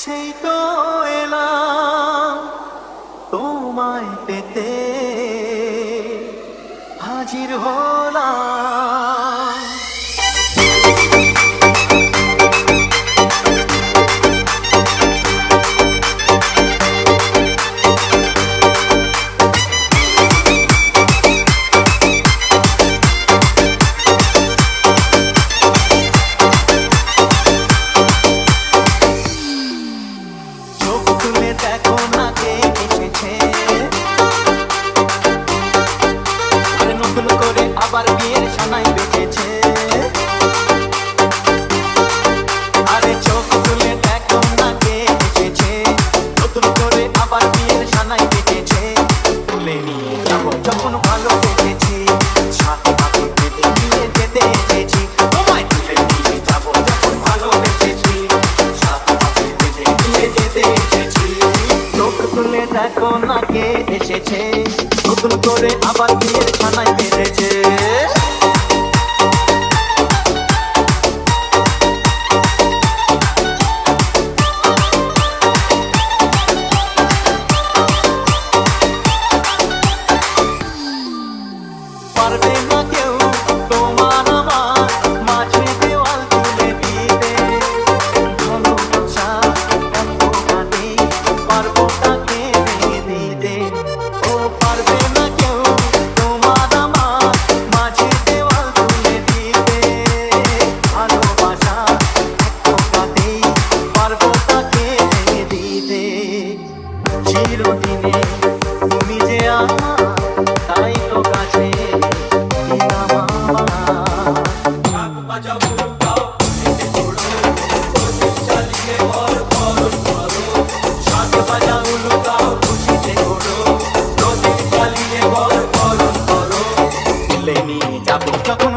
সেই তো এলাম তোমায় পেতে, হাজির হলাম। চোখ তুলে দেখো না কে এসেছে, আরে নতুন করে আবার বিয়ের সানাই বেঁচেছে। আরে চোখ তুলে দেখো না কে এসেছে, নতুন করে আবার বিয়ের সানাই বেঁচেছে। তুলে নিয়ে যাবো যখন ভালো বেঁচেছি, সাথে হাতে বেঁধে নিয়ে যেতে এসেছি। তোমায় তুলে নিয়ে যাবো যখন ভালো বেঁচেছি, সাথে হাতে বেঁধে নিয়ে যেতে এসেছি। চোখ তুলে দেখো না কে এসেছে, নতুন করে আবার বিয়ের সানাই বেঁধেছে। পারবে না কেউ তোমার আমার মাঝে দেওয়াল তুলে দিতে, ভালোবাসা এত কাটে পারবো তাকে ভেঙে দিতে। ও পারবে না কেউ তোমার আমার মাঝে দেওয়াল তুলে দিতে, ভালোবাসা এত কাটে পারবো তাকে ভেঙে দিতে। চিরদিনে তুমি যে আমার, তাই তো কাছে যখন